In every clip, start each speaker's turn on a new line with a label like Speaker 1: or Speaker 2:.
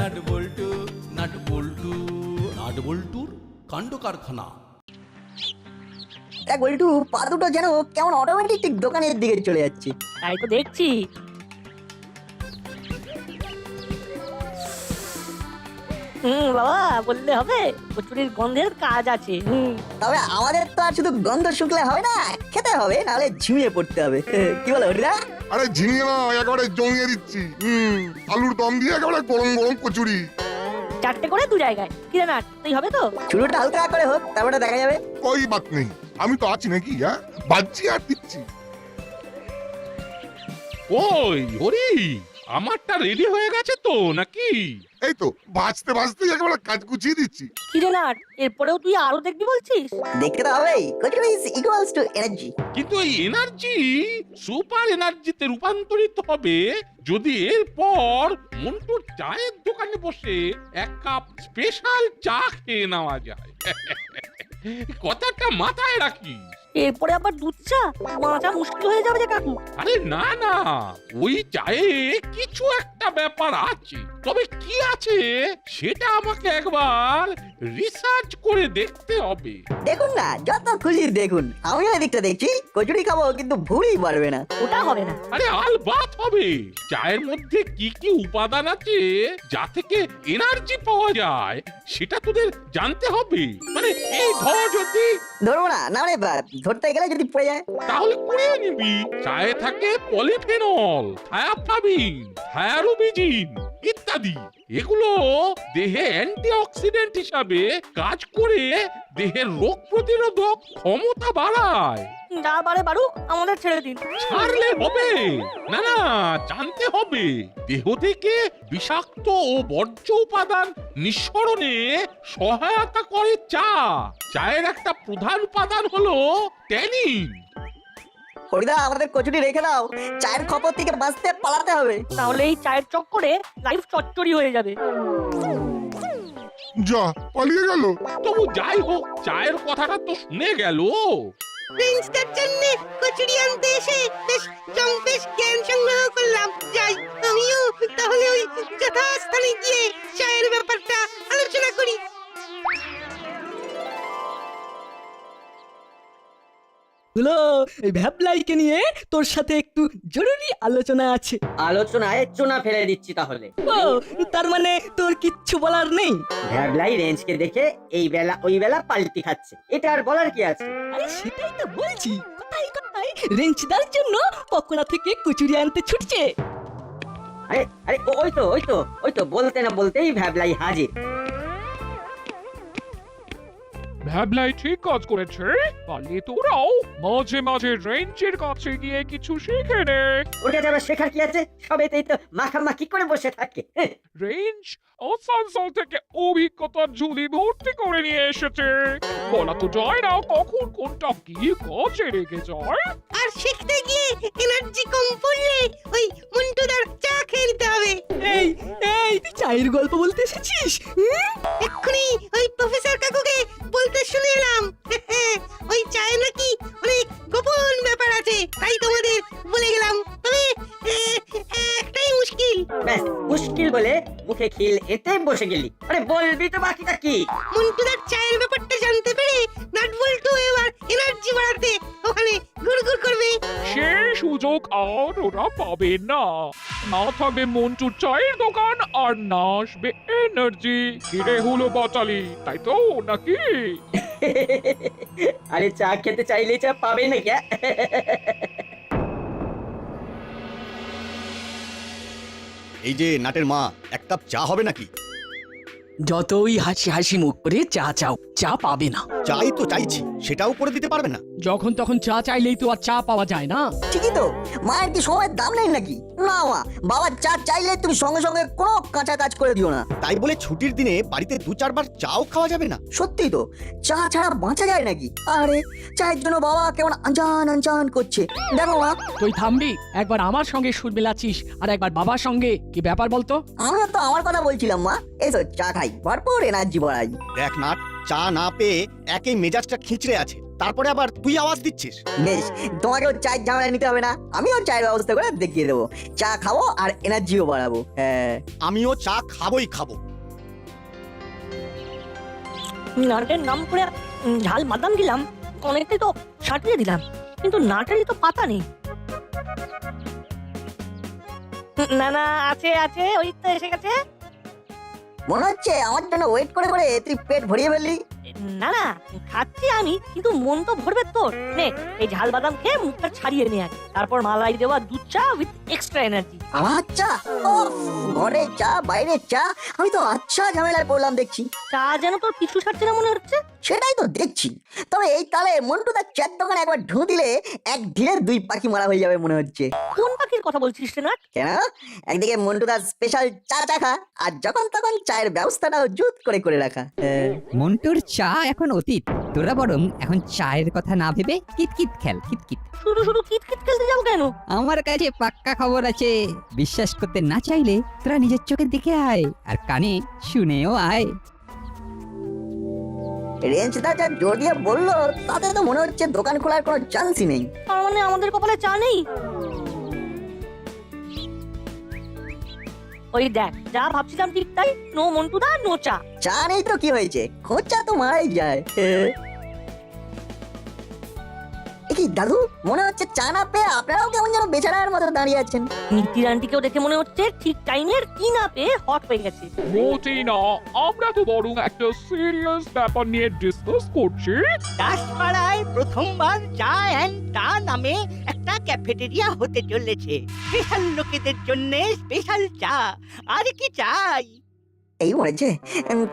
Speaker 1: Nut বল্টু nut বল্টু nut বল্টুর কাণ্ড কারখানা।
Speaker 2: এক বল্টু পা দুটো যেন কেমন অটোমেটিক ঠিক দোকানের দিকে চলে যাচ্ছে।
Speaker 3: তাই তো দেখছি। বাবা বললে হবে, কচুরির গন্ধের কাজ আছে।
Speaker 2: তবে আমাদের তো আর শুধু গন্ধ শুকলে হবে না, খেতে হবে, নাহলে ঝিমিয়ে পড়তে হবে। কি বলো হরিদা?
Speaker 4: আরে ঝিমিয়ে না, একেবারে জমিয়ে দিচ্ছি। আলুর দম দিয়ে একেবারে গরম গরম কচুরি।
Speaker 3: 4টে করে 2 জায়গায়। কি রে নাট, তুই হবে তো?
Speaker 2: শুরুটা হালকা করে হোক, তারপরে দেখা যাবে।
Speaker 4: কই বাত নেই, আমি তো আছি নাকি? হ্যাঁ, বাজছি আর দিচ্ছি।
Speaker 5: ওই হরি, আমারটা রেডি হয়ে গেছে তো নাকি?
Speaker 4: এই তো ভাজতে ভাজতে একেবারে কাজ গুছিয়ে দিচ্ছি।
Speaker 3: কি রে নাট, এরপরেও তুই আরো দেখবি বলছিস?
Speaker 2: দেখতে তো হবেই, kachori is equals to energy.
Speaker 5: কিন্তু এই এনার্জি সুপার এনার্জিতে রূপান্তরিত হবে যদি এরপর মন্টুর চায়ের দোকানে বসে 1 কাপ স্পেশাল চা খেয়ে নেওয়া যায়। কথাটা মাথায় রাখি।
Speaker 3: এরপরে আবার দুধ চা, বাঁচা মুশকিল হয়ে যাবে যে কাকু।
Speaker 5: আরে না না, ওই চায়ে কিছু একটা ব্যাপার আছে, তবে কি আছে সেটা আমাকে একবার রিসার্চ করে দেখতে হবে।
Speaker 2: দেখুন না, যত খুশি দেখুন, আমি এদিকটা দেখছি কচুরি খাবো কিন্তু ভুঁড়ি বাড়বে না।
Speaker 3: ওটা হবে না।
Speaker 5: আরে আলবাত হবে। চায়ের মধ্যে কি কি উপাদান আছে যা থেকে এনার্জি পাওয়া যায় সেটা তোদের জানতে হবে। মানে এই ধর যদি
Speaker 2: ধরবো না, না রে ধরতে গেলে যদি পড়ে যায়।
Speaker 5: তাহলে কুড়িয়ে নিবি। চায়ে থাকে পলিফেনল, থায়াফ্লাভিন, থায়ারোবিজিন ইত্যাদি। এগুলো দেহে অ্যান্টিঅক্সিডেন্ট হিসাবে কাজ করে দেহের রোগ প্রতিরোধক ক্ষমতা বাড়ায়।
Speaker 3: যা বারে বারুক, আমাদের ছেড়ে দিন।
Speaker 5: ছাড়লে হবে না, না জানতে হবে। দেহ থেকে বিষাক্ত ও বর্জ্য উপাদান নিঃসরণে সহায়তা করে চা। চায়ের একটা প্রধান উপাদান হলো ট্যানিন।
Speaker 2: হরিদা আমাদের কচুরি রেখে দাও, চায়ের খপর থেকে বাঁচতে পালাতে হবে।
Speaker 3: তাহলে এই চায়ের চক্করে লাইফ চচ্চড়ি হয়ে যাবে।
Speaker 4: যা পালিয়ে গেল।
Speaker 5: তবু যাই হোক, চায়ের কথাটা তো শুনে গেল।
Speaker 6: প্রিন্সটার জন্য কচুরি আনতে এসে বেশ জ্ঞান সংগ্রহ করলাম। যাই, আমিও তাহলে ওই যথাস্থানে গিয়ে চায়ের ব্যাপারটা আলোচনা করি।
Speaker 7: হলো, এই ভ্যাবলাইকে নিয়ে তোর সাথে একটু জরুরি আলোচনা আছে।
Speaker 8: আলোচনায় চুনা ফেলে দিচ্ছি তাহলে।
Speaker 7: ও, তার মানে তোর কিচ্ছু বলার নেই?
Speaker 8: ভ্যাবলাই রেঞ্জকে দেখে এই বেলা ওই বেলা পাল্টি খাচ্ছে, এটা আর বলার কি আছে?
Speaker 7: আরে সেটাই তো বলছি, কোথায় কোথায় রেঞ্চদার জন্য পকোড়া থেকে কচুরি আনতে ছুটছে।
Speaker 8: আরে আরে ওই তো বলতে না বলতেই ভ্যাবলাই হাজির।
Speaker 9: ভ্যাবলাই ঠিক কাজ করেছে। পারলে তোরাও মাঝে মাঝে রেঞ্জের কাছে গিয়ে কিছু শিখে নে।
Speaker 8: ওটা যারা শেখার কি আছে, সবেতেই তো মাখামাখি করে বসে থাকে।
Speaker 9: রেঞ্জ আসানসোল থেকে অভিজ্ঞতার ঝুলি ভর্তি করে নিয়ে এসেছে। বলা তো যায় না কখন কোনটা কি কাজে রেখে যায়।
Speaker 6: আর শিখতে গিয়ে এনার্জি কম পড়লে ওই মন্টুদার চা খেয়ে নিতে হবে।
Speaker 7: এই এই তুই চায়ের গল্প বলতে এসেছিস?
Speaker 6: এক্ষুনি ওই প্রফেসর কাকুকে বলতে শুনে এলাম। ওই চায়ে নাকি অনেক গোপন ব্যাপার আছে, তাই তোমাদের বলে গেলাম। তবে একটাই মুশকিল।
Speaker 8: ব্যাস, মুশকিল বলে মুখে খিল এতে বসে গেলি। আরে বলবি তো বাকিটা কি?
Speaker 6: মন্টুদার চায়ের ব্যাপারটা জানতে পেরে নাটবল্টু এবার এনার্জি বাড়াতে ওখানে গুড়গুড় করবে।
Speaker 9: সে সুযোগ আর ওরা পাবে না। না থাকবে মন্টুর চায়ের দোকান, আর না আসবে এনার্জি। কিরে হলো বাটালি, তাই তো নাকি?
Speaker 8: আরে চা খেতে চাইলে চা পাবে না কে?
Speaker 10: এই যে নাটের মা, এক কাপ চা হবে নাকি?
Speaker 7: যতই হাসি হাসি মুখ করে চা চাও, চা পাবে না।
Speaker 10: চাই তো চাইছি, সেটাও করে দিতে পারবে না?
Speaker 7: যখন তখন চা চাইলেই তো আর চা পাওয়া যায় না।
Speaker 2: ঠিকই তো, মায়ের কি সময়ের দাম নেই নাকি? না মা, বাবা চা চাইলে তুমি সঙ্গে সঙ্গে কোনো কাঁচা কাজ করে দিও না।
Speaker 10: তাই বলে ছুটির দিনে বাড়িতে 2-4 বার চাও খাওয়া যাবে না?
Speaker 2: সত্যি তো, চা ছাড়া বাঁচা যায় নাকি? আরে চায়ের জন্য বাবা কেমন আনজান আনজান করছে, দেখো মা।
Speaker 7: তুই থামবি? একবার আমার সঙ্গে সুর মেলাচ্ছিস আর একবার বাবার সঙ্গে, কি ব্যাপার বলতো?
Speaker 2: আমিও তো আমার কথা বলছিলাম মা। এসো চা খাই, ভরপুর এনার্জি বাড়াই।
Speaker 10: দেখ নাট, চা না পেয়ে একেই মেজাজটা খিঁচড়ে আছে। তারপরে আবার তুই আওয়াজ দিচ্ছিস।
Speaker 2: বেশ, তোমাকেও চায়ের ঝামেলা নিতে হবে না, আমিও চায়ের ব্যবস্থা করে দেখিয়ে দেবো। চা খাবো আর এনার্জিও বাড়াবো। হ্যাঁ,
Speaker 10: আমিও চা খাবোই খাবো।
Speaker 3: নাটের নাম করে ঝাল বাদাম দিলাম, অনেকটাই তো ছাটিয়ে দিলাম, কিন্তু নাটেরই তো পাতা নেই। না না, আছে আছে, ওই তো এসে গেছে।
Speaker 2: মনে হচ্ছে আমার জন্য ওয়েট করে করে তুই পেট ভরিয়ে ফেললি।
Speaker 3: না না, খাচ্ছি আমি, কিন্তু মন তো ভরবে তোর। নে, এই ঝাল বাদাম খেয়ে মুখটা ছাড়িয়ে নে আগে, তারপর মালাই দেওয়া দুধ চা উইথ এক্সট্রা এনার্জি।
Speaker 2: আমার চা? ওফ, ঘরে চা বাইরে চা, আমি তো আচ্ছা ঝামেলায় পড়লাম দেখছি।
Speaker 3: চা যেন তোর পিছু ছাড়ছে না মনে হচ্ছে।
Speaker 2: সেটাই তো দেখছি। তবে এই তালে মন্টুদার চায়ের দোকানে একবার ঢু দিলে এক ঢিলে দুই পাখি মারা হয়ে যাবে মনে হচ্ছে।
Speaker 3: কোন পাখির কথা বলছিস রে নাট?
Speaker 2: কেন? একদিকে মন্টুদার স্পেশাল চা চাখা, আর যখন তখন চায়ের ব্যবস্থাটাও জুত করে করে রাখা।
Speaker 11: মন্টুর চা এখন অতীত, তোরা বরং এখন চায়ের কথা না ভেবে কিতকিত খেল, কিতকিত।
Speaker 3: শুধু শুধু কিতকিত খেলতে যাবো কেন?
Speaker 11: আমার কাছে পাক্কা খবর আছে, বিশ্বাস করতে না চাইলে তোরা নিজের চোখে দেখে আয় আর কানে শুনেও আয়।
Speaker 2: রেঞ্জদা যা জোর দিয়ে বললো তাতে তো মনে হচ্ছে দোকান খোলার কোনো চান্সই নেই।
Speaker 3: তার মানে আমাদের কপালে চা নেই? ওই দেখ, যা ভাবছিলাম ঠিক তাই, নো মন্টুদা নো চা।
Speaker 2: চা নেই তো কি হয়েছে, খোঁচা তো মারাই যায়। কি দাদু, মনে হচ্ছে চা না পেয়ে আপনারাও কেমন যেন বেচারার মতো দাঁড়িয়ে আছেন।
Speaker 3: মিত্তির আন্টিকেও দেখে মনে হচ্ছে ঠিক টাইমের কি না পেয়ে হট হয়ে গেছে।
Speaker 9: মোটেই না, আমরা তো বরং একটা সিরিয়াস ব্যাপার নিয়ে ডিসকাস করছি।
Speaker 6: দাসপাড়ায় প্রথমবার চা অ্যান্ড টা নামে একটা ক্যাফেটেরিয়া হতে চলেছে। স্পেশাল লোকেদের জন্য স্পেশাল চা, আর কি চাই?
Speaker 2: এই মরেছে,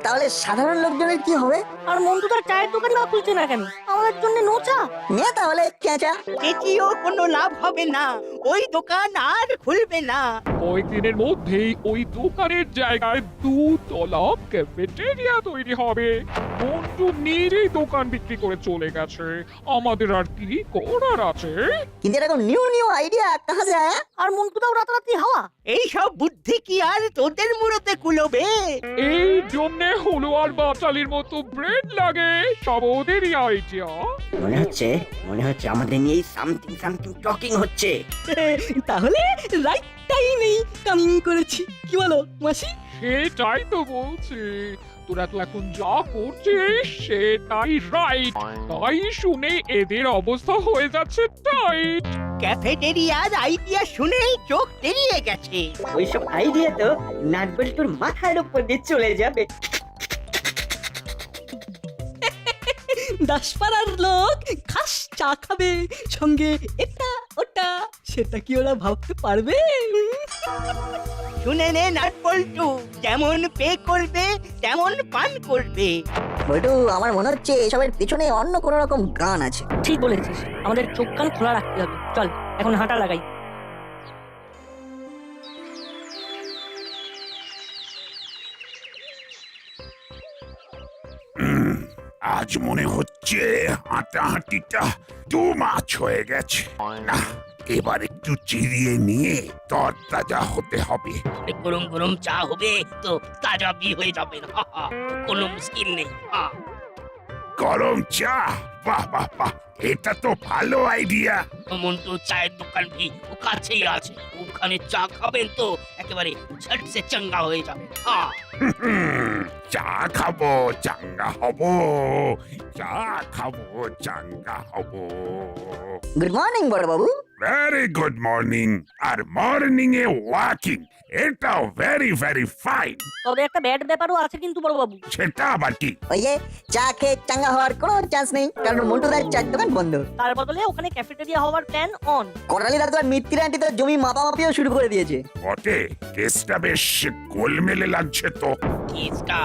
Speaker 2: তাহলে সাধারণ লোকজনের কি হবে?
Speaker 3: আর মন্টুদার চায়ের দোকান না খুলছে না কেন? আমাদের জন্য নো চা?
Speaker 2: নে তাহলে চেঁচা।
Speaker 6: চেঁচিয়েও কোনো লাভ হবে না, ওই দোকান আর খুলবে না।
Speaker 9: কয়েকদিনের মধ্যেই ওই দোকানের জায়গায় 2 তলা ক্যাফেটেরিয়া তৈরি হবে। মন্টু নিজেই দোকান বিক্রি করে চলে গেছে, আমাদের আর কি করার আছে?
Speaker 2: কিন্তু এরকম নিউ নিউ আইডিয়া কাহা সে আয়া?
Speaker 3: আর মন্টুদাও রাতারাতি হাওয়া।
Speaker 6: এই সব বুদ্ধি কি আর তোদের মুড়োতে কুলোবে?
Speaker 9: এই জন্যে হলো আর বাচালির মতো ব্রেড লাগে, সব ওদেরই আইডিয়া।
Speaker 8: মনে হচ্ছে আমাদের নিয়ে সামথিং সামথিং টকিং হচ্ছে।
Speaker 7: তাহলে রাইট টাইমেই কামিং করেছি, কি বলো মাসি?
Speaker 9: সেটাই তো বলছি, তোরা তো এখন যা করছিস সেটাই রাইট, তাই শুনে এদের অবস্থা হয়ে যাচ্ছে টাইট।
Speaker 6: ক্যাফেটেরিয়ার আইডিয়া শুনেই চোখ তেড়িয়ে গেছে।
Speaker 8: ওইসব আইডিয়া তো নাটবল্টুর মাথার উপর দিয়ে চলে যাবে।
Speaker 7: দাসপাড়ার লোক খাস চা খাবে, সঙ্গে এটা ওটা, সেটা কি ওরা ভাবতে পারবে?
Speaker 6: শুনে নে নাটবল্টু, যেমন পে করবে তেমন পান করবে।
Speaker 2: বলটু, আমার মনে হচ্ছে এসবের পিছনে অন্য কোনো রকম গান আছে।
Speaker 3: ঠিক বলেছিস, আমাদের চোখ কান খোলা রাখতে হবে। চল এখন হাঁটা লাগাই।
Speaker 12: আজ মনে হচ্ছে হাঁটাহাঁটিটা টু মাছ হয়ে গেছে। না, এবার একটু চিরিয়ে নিয়ে তরতাজা হতে হবে।
Speaker 6: গরম গরম চা হবে তো তাজা বি হয়ে যাবে না, কোনো মুশকিল নেই।
Speaker 12: গরম চা, বাহ বাহ বাহ, এটা তো ভালো আইডিয়া।
Speaker 6: মন্টু চায়ের দোকান ভি ও কাছেই আছে, ওখানে চা খাবেন তো একেবারে ঝট সে চাঙ্গা হয়ে যাবে।
Speaker 12: চা খাবো চাঙ্গা হবো, চা খাবো চাঙ্গা হবো।
Speaker 2: গুড মর্নিং বড় বাবু।
Speaker 12: Very good morning. আর মর্নিং এ ওয়াকিং, এটাও ভেরি ভেরি ফাইন।
Speaker 3: তবে একটা ব্যাড ব্যাপারও আছে কিন্তু বড় বাবু।
Speaker 12: সেটা আবার কি?
Speaker 2: ওই যে চা খেয়ে চাঙ্গা হওয়ার কোনো চান্স নেই, কারণ মন্টুদার চায়ের দোকান বন্ধ।
Speaker 3: তার বদলে ওখানে ক্যাফেটেরিয়া হওয়ার প্ল্যান অন।
Speaker 2: করালি দাদু আর মিত্তির আন্টি তো জমি মাপামাপিও শুরু করে দিয়েছে।
Speaker 12: বটে, কেসটা বেশ গোলমেলে লাগছে তো।
Speaker 6: কেসটা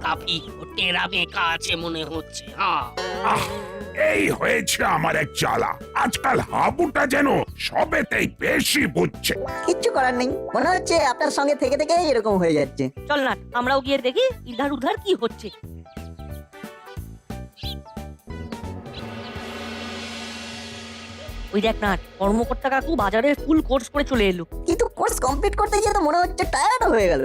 Speaker 6: কাফি টেরা বেঁকা আছে মনে হচ্ছে।
Speaker 12: আহ, এই হয়েছে আমার এক জ্বালা। আজকাল হাবুটা যেন সবেতেই বেশি বুঝছে।
Speaker 2: কিচ্ছু করার নেই, মনে হচ্ছে আপনার সঙ্গে থেকে থেকে এরকম হয়ে যাচ্ছে।
Speaker 3: চল না, আমরাও গিয়ে দেখি ইধার উধার কি হচ্ছে। ওই দেখ না, কর্মকর্তা কাকু বাজারের ফুল কোর্স করে চলে এলো।
Speaker 2: কিন্তু কোর্স কমপ্লিট করতে গিয়ে তো মনে হচ্ছে টায়ার্ড হয়ে গেল।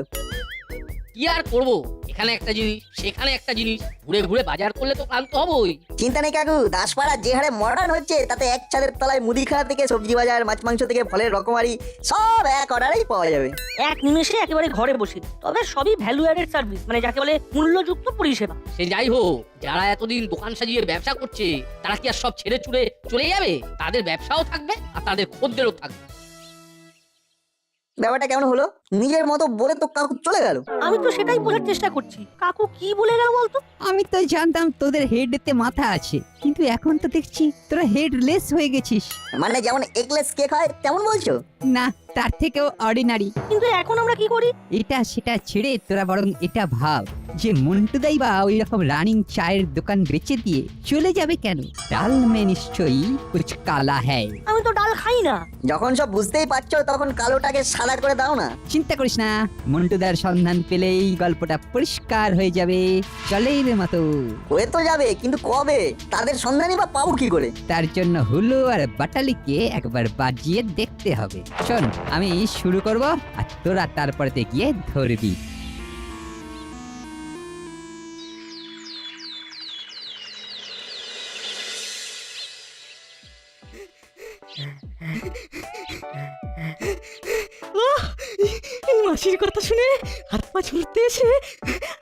Speaker 13: কি আর করবো,
Speaker 8: এখানে একটা জিনিস সেখানে একটা জিনিস ঘুরে ঘুরে বাজার করলে তো ক্লান্ত হবই।
Speaker 2: চিন্তা নেই কাকু, দাসপাড়া যে হারে মডার্ন হচ্ছে তাতে এক ছাদের তলায় মুদিখানা থেকে সবজি বাজার, মাছ মাংস থেকে ফলের রকমারি সব এক অর্ডারেই পাওয়া যাবে।
Speaker 3: এক নিমেষে একেবারে ঘরে বসে, তবে সবই ভ্যালু অ্যাডেড সার্ভিস, মানে যাকে বলে মূল্যযুক্ত পরিষেবা।
Speaker 8: সে যাই হোক, যারা এতদিন দোকান সাজিয়ে ব্যবসা করছে তারা কি আর সব ছেড়ে ছুড়ে চলে যাবে? তাদের ব্যবসাও থাকবে আর তাদের খদ্দেরও থাকবে।
Speaker 2: ব্যাপারটা কেমন হলো? নিজের মতো বলে তো কাকু চলে গেল।
Speaker 3: আমি তো সেটাই বোঝার চেষ্টা করছি, কাকু কি বলে গেল বলতো?
Speaker 11: আমি তো জানতাম তোদের হেডেতে মাথা আছে, কিন্তু এখন তো দেখছি তোরা হেডলেস হয়ে গেছিস।
Speaker 2: মানে যেমন এগলেস কেক হয় তেমন বলছো?
Speaker 11: না, তার থেকেও অর্ডিনারি।
Speaker 3: কিন্তু এখন আমরা কি করি?
Speaker 11: এটা সেটা ছেড়ে তোরা বরং এটা ভাব যে মন্টুদাই বা ওই রকম রানিং চায়ের দোকান বেচে দিয়ে চলে যাবে কেন? ডাল মে নিশ্চয়ই কুছ কালা হ্যায়।
Speaker 3: আমি তো ডাল খাই না।
Speaker 2: যখন সব বুঝতেই পারছো তখন কালোটাকে সাদা করে দাও না।
Speaker 11: চিন্তা করিস না, মন্টুদার সন্ধান পেলেই গল্পটা পরিষ্কার হয়ে যাবে জলের মতো।
Speaker 2: হয়ে তো যাবে, কিন্তু কবে? তাদের সন্ধানই বা পাবো কি করে?
Speaker 11: তার জন্য হুলু আর বাটালিকে একবার বাজিয়ে দেখতে হবে। শোন, আমি শুরু করব আর তোরা তারপরে গিয়ে ধরবি।
Speaker 7: মাসির কথা শুনে হাত পা ছুটতে এসে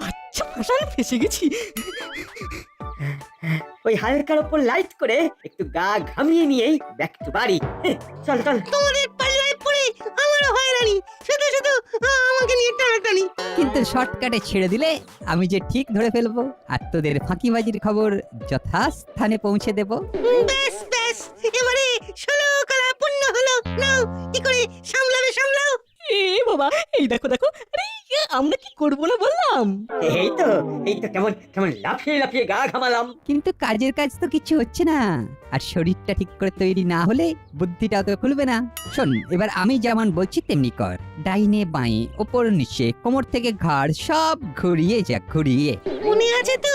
Speaker 7: আচ্ছা ফাঁসান ফেসে গেছি।
Speaker 8: ওই হালকার উপর লাইট করে একটু গা ঘামিয়ে নিয়েই ব্যাক টু বাড়ি। চল চল।
Speaker 6: তোমাদের পাল্লায় পড়ে আমারও হয়রানি, শুধু শুধু আমাকে নিয়ে টানাটানি।
Speaker 11: কিন্তু শর্টকাটে ছেড়ে দিলে আমি যে ঠিক ধরে ফেলবো আর তোদের ফাঁকিবাজির খবর যথাস্থানে পৌঁছে দেব।
Speaker 6: ব্যাস ব্যাস, এবারে 16 কলা পূর্ণ হলো। নাও, কি করে সামলাবে সামলাও।
Speaker 7: এ বাবা, এই দেখো দেখো, আরে আমরা কি করবো না বললাম।
Speaker 8: এই তো কেমন কেমন লাফিয়ে লাফিয়ে গা ঘামালাম।
Speaker 11: কিন্তু কাজের কাজ তো কিছু হচ্ছে না, আর শরীরটা ঠিক করে তৈরি না হলে বুদ্ধিটাও তো খুলবে না। শোন, এবার আমি যেমন বলছি তেমনি কর। ডাইনে বাঁয়ে ওপর নিচে কোমর থেকে ঘাড় সব ঘুরিয়ে যা, ঘুরিয়ে।
Speaker 6: মনে আছে তো,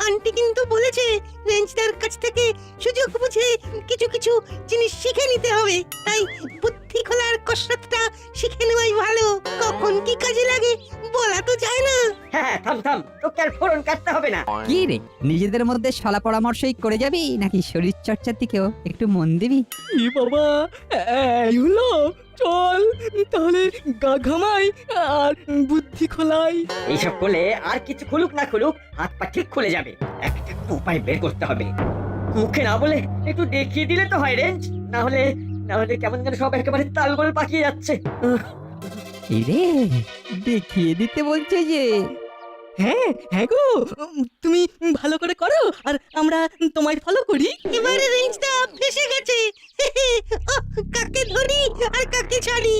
Speaker 6: আন্টি কিন্তু বলেছে রেঞ্জদার কাছ থেকে সুযোগ বুঝে কিছু কিছু জিনিস শিখে নিতে হবে। তাই বুদ্ধি খোলার কসরতটা শিখে নেওয়াই ভালো। কখন কি কাজে লাগে বলা তো যায় না।
Speaker 8: হ্যাঁ, থাম থাম, তোকে আর ফোড়ন কাটতে হবে না।
Speaker 11: কি রে, নিজেদের মধ্যে সলা পরামর্শই করে যাবি নাকি শরীর চর্চার দিকেও একটু মন দিবি?
Speaker 7: এ বাবা, এই হলো, চল তাহলে গা ঘামাই আর বুদ্ধি খোলাই।
Speaker 8: এইসব করলে আর কিছু খুলুক না খুলুক হাত পা ঠিক খুলে যাবে। একটা উপায় বের করতে হবে। মুখে না বলে একটু দেখিয়ে দিলে তো হয় রেঞ্জ। না হলে কেমন যেন সব একেবারে তালগোল পাকিয়ে যাচ্ছে।
Speaker 11: এই রে, দেখিয়ে দিতে বলছে যে।
Speaker 7: হ্যাঁ হ্যাঁ গো, তুমি ভালো করে করো আর আমরা তোমায় ফলো করি।
Speaker 6: এবারে রেঞ্জটা ফেসে গেছে। কাকে ধরি আর কাকে ছাড়ি।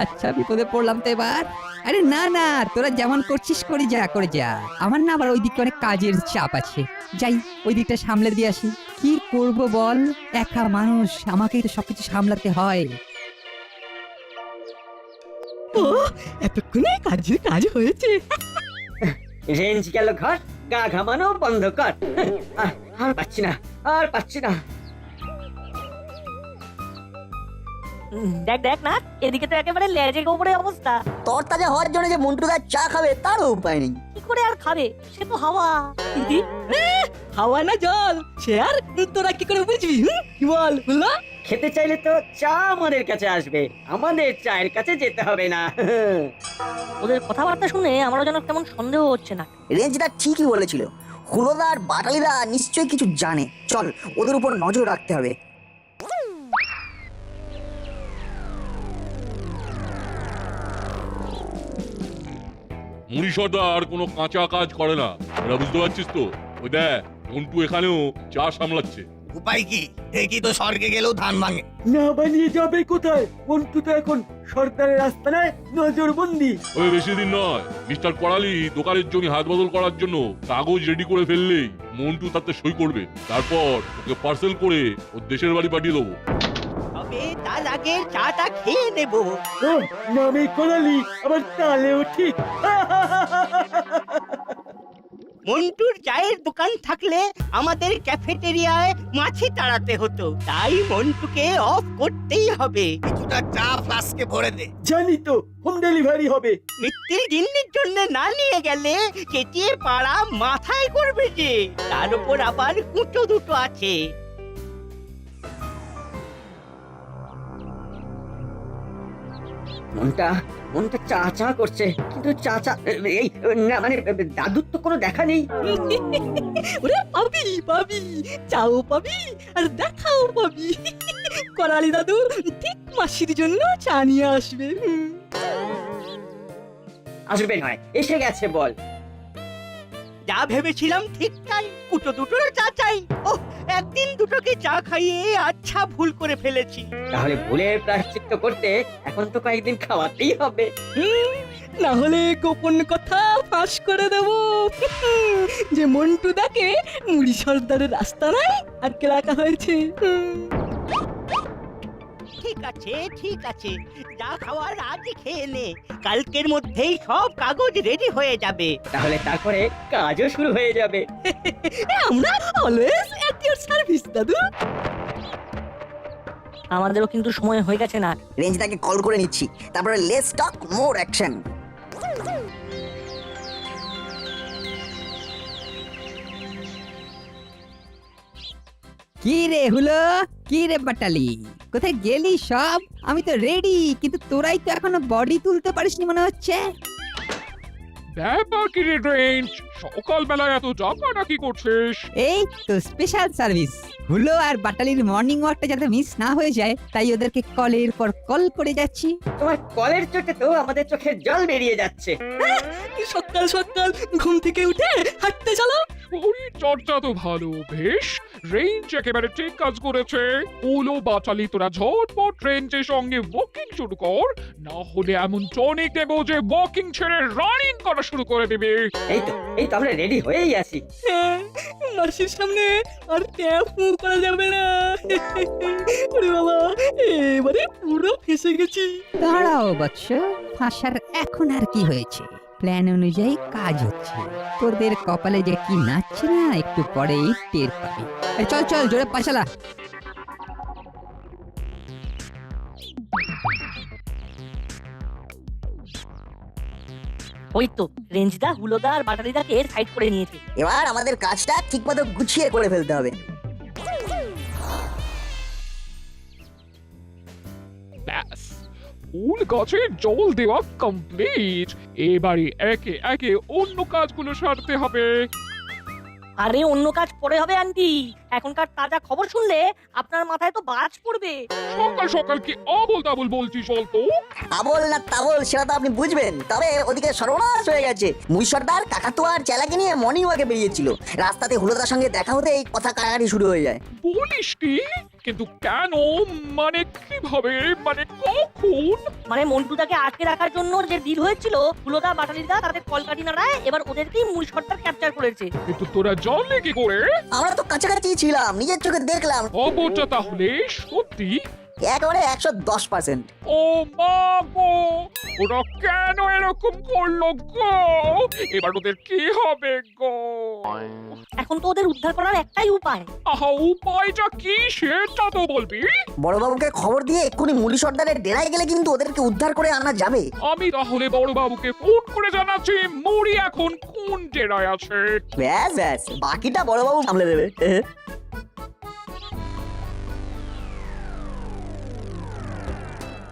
Speaker 11: আচ্ছা, বিপদে পড়লাম তো এবার। আরে না না, তোরা যেমন করছিস করে যা করে যা। আমার না আবার ওইদিকে অনেক কাজের চাপ আছে, যাই ওই দিকটা সামলে দিয়ে আসি। কি করব বল, একা মানুষ, আমাকেই তো সবকিছু সামলাতে হয়।
Speaker 7: ও, এতক্ষণে কাজের কাজ হয়েছে।
Speaker 8: রেঞ্জ গেল ঘর, গা ঘামানো বন্ধ কর। আর পাচ্ছি না, আর পাচ্ছি না।
Speaker 3: দেখ দেখ না, এদিকে তো একেবারে লেজে গোবরে অবস্থা।
Speaker 2: তরতাজা হওয়ার জন্য যে মন্টুদার চা খাবে তারও উপায় নেই।
Speaker 3: কি করে আর খাবে? সে তো হাওয়া। দিদি,
Speaker 7: হাওয়া না জল, সে আর তোরা কি করে বুঝবি? কি বল বুঝলা?
Speaker 8: খেতে চাইলে তো চা আমাদের কাছে আসবে, আমাদের চায়ের কাছে যেতে হবে না।
Speaker 3: ওদের কথাবার্তা শুনে আমারও যেন কেমন সন্দেহ হচ্ছে না।
Speaker 2: রেঞ্জটা ঠিকই বলেছিল, হুলোদা আর বাটালিরা নিশ্চয়ই কিছু জানে। চল, ওদের উপর নজর রাখতে হবে।
Speaker 5: মুড়ি সর্দার কোনো কাঁচা কাজ করে না, এটা বুঝতে পারছিস তো? ওই দেখ, মন্টু এখানেও চা সামলাচ্ছে।
Speaker 10: উপায় কি? দেখি তো স্বর্গে গেলেও ধান ভাঙে।
Speaker 8: না বানিয়ে যাবে কোথায়? মন্টু তো এখন সরকারের আস্তানায় নজরবন্দি।
Speaker 5: ওই বেশি দিন নয়, মিস্টার করালি দোকানের জমি হাত বদল করার জন্য কাগজ রেডি করে ফেললেই মন্টু তাতে সই করবে। তারপর ওকে পার্সেল করে ওর দেশের বাড়ি পাঠিয়ে দেবো।
Speaker 8: তবে তার আগে চাটা খেয়ে নেব। নামে করালি আবার তালেও ঠিক।
Speaker 6: মন্টুর চায়ের দোকান থাকলে আমাদের ক্যাফেটেরিয়ায় মাছি তাড়াতে হতো, তাই মন্টুকে অফ করতেই হবে।
Speaker 10: কিছুটা চা ফ্লাস্কে ভরে দে।
Speaker 8: জানি তো, হোম ডেলিভারি হবে।
Speaker 6: মিত্তির গিন্নির জন্য না নিয়ে গেলে চেটিয়ে পাড়া মাথায় করবে যে, তার উপর আবার কুঁচো দুটো আছে।
Speaker 8: মনটা মনটা চা চা করছে, কিন্তু চা চা এই না মানে দাদুর তো কোনো দেখা নেই।
Speaker 7: ওরে পাবি পাবি, চাও পাবি আর দেখাও পাবি। করালি দাদু ঠিক মাসির জন্য চা নিয়ে আসবে।
Speaker 8: আসবে নয়, এসে গেছে বল।
Speaker 6: যা ভেবেছিলাম ঠিক তাই, কুটো দুটোর চা চাই। ও একদিন দুটোকে চা খাইয়ে আচ্ছা ভুল করে ফেলেছি।
Speaker 8: তাহলে ভুলের প্রায়শ্চিত্ত করতে এখন তো কয়েকদিন খাওয়াতেই হবে।
Speaker 7: না হলে গোপন কথা ফাঁস করে দেব যে মন্টু দাকে মুড়ি সর্দারের রাস্তা নাই আটকে রাখা হয়েছে।
Speaker 6: ঠিক আছে ঠিক আছে, যা খাওয়ার আজ খেয়ে নে, কালকের মধ্যেই সব কাগজ রেডি হয়ে যাবে।
Speaker 8: তাহলে তারপরে কাজও শুরু হয়ে যাবে।
Speaker 7: আমরা অলওয়েজ এট ইওর সার্ভিস দাদু।
Speaker 3: আমাদেরও কিন্তু সময় হয়ে গেছে না।
Speaker 2: রেঞ্জদাকে কল করে নিচ্ছি, তারপরে লেটস টক মোর অ্যাকশন।
Speaker 11: কি রে হুলো, কি রে বাটালি, কোথায় গেলি সব? আমি তো রেডি, কিন্তু তোরাই তো এখনো বডি তুলতে পারিসনি মনে হচ্ছে।
Speaker 9: ব্যাপার কি রে রেঞ্জ, সকালবেলায় এত জাগা নাকি করছিস?
Speaker 11: এই তো স্পেশাল সার্ভিস, হুলো আর বাটালির মর্নিং ওয়াকটা যাতে মিস না হয়ে যায় তাই ওদেরকে কলের পর কল করে যাচ্ছি।
Speaker 8: তোমার কলের চোটে তো আমাদের চোখের জল বেরিয়ে যাচ্ছে।
Speaker 7: সকাল সকাল ঘুম থেকে উঠে হাঁটতে চলো।
Speaker 9: শরীর চর্চা তো ভালো, বেশ। রেঞ্জ একেবারে ঠিক কাজ করেছে। ওলো বাচালি তোরা ঝটপট রেঞ্জের সঙ্গে ওয়াকিং শুরু কর, না হলে এমন টনিক দেবো যে ওয়াকিং ছেড়ে রানিং করা শুরু করে দেবে।
Speaker 8: এই তো আমরা রেডি হয়েই আছি।
Speaker 7: মাসির সামনে আর ট্যাপ করা যাবে না। ওরে বাবা, এবারে পুরো ফেসে গেছি।
Speaker 11: দাঁড়াও বৎস, ফাঁসার এখন আর কি হয়েছে, প্ল্যান অনুযায়ী কাজ হচ্ছে। তোদের কপালে যে কি নাচছে না একটু পরেই টের পাবি। এই চল চল জোরে পাছালা।
Speaker 3: ওই তো রেঞ্জদা, হুলোদা আর বাটালিদাকে সাইড করে নিয়েছে।
Speaker 2: এবার আমাদের কাজটা ঠিকমতো গুছিয়ে করে ফেলতে হবে।
Speaker 9: ব্যাস, ফুল গাছে জল দেওয়া কমপ্লিট। এবারে একে একে অন্য কাজগুলো সারতে হবে।
Speaker 3: আরে অন্য কাজ পরে হবে আন্টি, এখনকার তাজা খবর শুনলে আপনার মাথায় তো বাজ পড়বে।
Speaker 9: সকাল সকাল কি আবল তাবল বলছিস বলতো?
Speaker 2: আবল না তাবল সেটা তো আপনি বুঝবেন, তবে ওদিকে সর্বনাশ হয়ে গেছে। মুই সর্দার কাকাতুয়া আর চেলাকে নিয়ে মর্নিং ওয়াকে বেরিয়েছিল, রাস্তাতে হুলোদার সঙ্গে দেখা হতে এই কথা কাটাকাটি শুরু হয়ে যায়।
Speaker 9: বলিস কি? কিন্তু কেন, মানে কিভাবে, মানে কখন?
Speaker 3: মানে মন্টুদাকে আটকে রাখার জন্য যে ডিল হয়েছিল, হুলোদা বাটালিদা তাদের কলকাঠি নাড়ায়, এবার ওদেরকেই মূল সর্দার ক্যাপচার করেছে।
Speaker 9: কিন্তু তোরা জানলে কি করে?
Speaker 2: আমরা তো কাছাকাছি ছিলাম, নিজের চোখে দেখলাম।
Speaker 9: খবরটা তাহলে সত্যি?
Speaker 2: একেবারে 110%।
Speaker 9: ও মা গো, ওরা কেন এরকম করলো গো? এবার ওদের কি হবে গো?
Speaker 3: এখন তো ওদের উদ্ধার করার একটাই উপায়।
Speaker 9: আহা, উপায়টা কি সেটা তো বলবি।
Speaker 2: বড়বাবুকে খবর দিয়ে এক্ষুনি মুলি সর্দারের ডেরায় গেলে কিন্তু ওদেরকে উদ্ধার করে আনা যাবে।
Speaker 9: আমি তাহলে বড় বাবুকে ফোন করে জানাচ্ছি মুড়ি এখন কোন ডেরায় আছে।
Speaker 2: ব্যাস ব্যাস, বাকিটা বড়বাবু সামলে দেবে।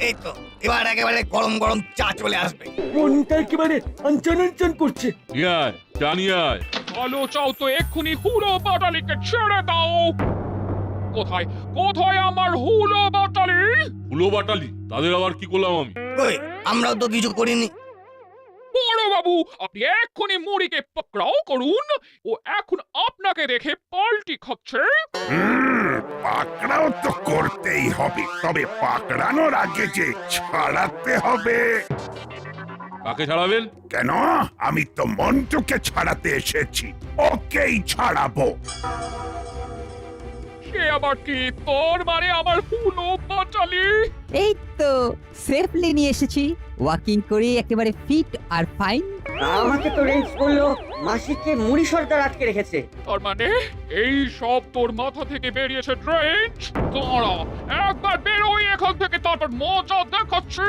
Speaker 10: এই তো এবার একেবারে গরম গরম চা চলে আসবে।
Speaker 8: মনটা একেবারে আনচান করছে।
Speaker 5: ইয়ার জানিয়ার
Speaker 9: ভালো চাও তো এক্ষুনি হুলো বাটালিকে ছেড়ে দাও। কোথায় কোথায় আমার হুলো বাটালি?
Speaker 5: হুলো বাটালি, তাদের আবার কি করলাম আমি?
Speaker 10: কই, আমরাও তো কিছু করিনি।
Speaker 9: বড় বাবু, আপনি এক্ষুনি মুড়িকে পকড়াও করুন, ও এখন আপনাকে দেখে পাল্টি খাচ্ছে।
Speaker 12: পাকড়াও তো করতেই হবে, তবে পাকড়ানোর আগে যে ছাড়াতে হবে।
Speaker 5: কাকে ছাড়াবেন?
Speaker 12: কেন, আমি তো মন্টুকে ছাড়াতে এসেছি, ওকেই ছাড়াবো।
Speaker 9: সে আবার কি, তোর মানে আমার হুলো বাটালি?
Speaker 11: এই তো সেফলি নিয়ে এসেছি, ওয়াকিং করে একেবারে ফিট আর ফাইন।
Speaker 8: আমাকে তো রেঞ্জ বললো মাসিকে মুড়ি সর্দার আটকে রেখেছে।
Speaker 9: তার মানে এই সব তোর মাথা থেকে বেরিয়েছে রেঞ্জ। তোরা একবার বেরোই এখান থেকে, তারপর মজা দেখাচ্ছি।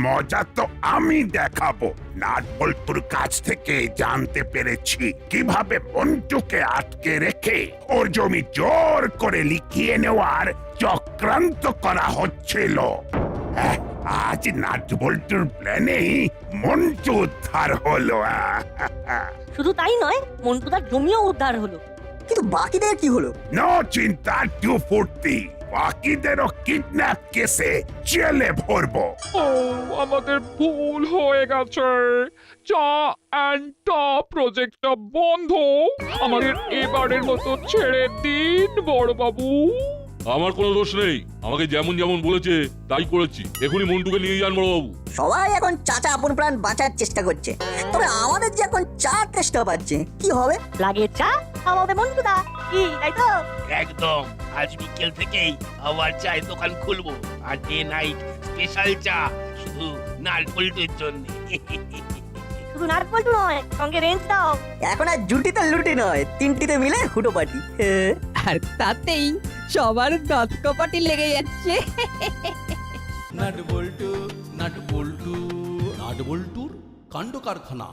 Speaker 12: মজা তো আমি দেখাবো। নাট বল্টুর কাছ থেকে জানতে পেরেছি কিভাবে মন্টুকে আটকে রেখে ওর জমি জোর করে লিখিয়ে নেওয়ার চক্রান্ত করা হচ্ছিল। আজ নাট বল্টুর প্ল্যানেই মন্টু উদ্ধার হলো।
Speaker 3: শুধু তাই নয়, মন্টুদার জমিও উদ্ধার হলো।
Speaker 2: কিন্তু বাকিদের কি হলো?
Speaker 12: নো চিন্তা টু ফুর্তি, বাকিদেরও কিডন্যাপ কেসে জেলে ভরবো।
Speaker 9: ও আমাদের ভুল হয়ে গেছে। চা অ্যান্ড টা প্রজেক্টটা বন্ধ। আমাদের এবারের মতো ছেড়ে দিন বড়বাবু।
Speaker 1: আমার কোনো দোষ নেই, আমাকে যেমন যেমন বলেছে তাই করেছি। এখনই মন্টুকে নিয়ে যান বড়বাবু।
Speaker 2: সবাই এখন চাচা আপন প্রাণ বাঁচার চেষ্টা করছে, তবে আমাদের যে এখন চা তেষ্টা পাচ্ছে, কি হবে?
Speaker 3: লাগে চা, খাওয়াবে মন্টুদা, কি তাই তো?
Speaker 10: একদম, আজ বিকেল থেকেই আবার চায়ের দোকান খুলবো, আর ডে নাইট স্পেশাল চা শুধু নারকোলটার জন্য।
Speaker 3: শুধু নাটবল্টু নয়, সঙ্গে রেঞ্জ দাও।
Speaker 2: এখন আর জুটিতে লুটি নয়, তিনটিতে মিলে হুটো পাটি।
Speaker 11: আর তাতেই সবার দাঁত কপাটি লেগে যাচ্ছে।
Speaker 1: নাট বল্টু, নাট বল্টু, নাট বল্টুর কাণ্ড কারখানা।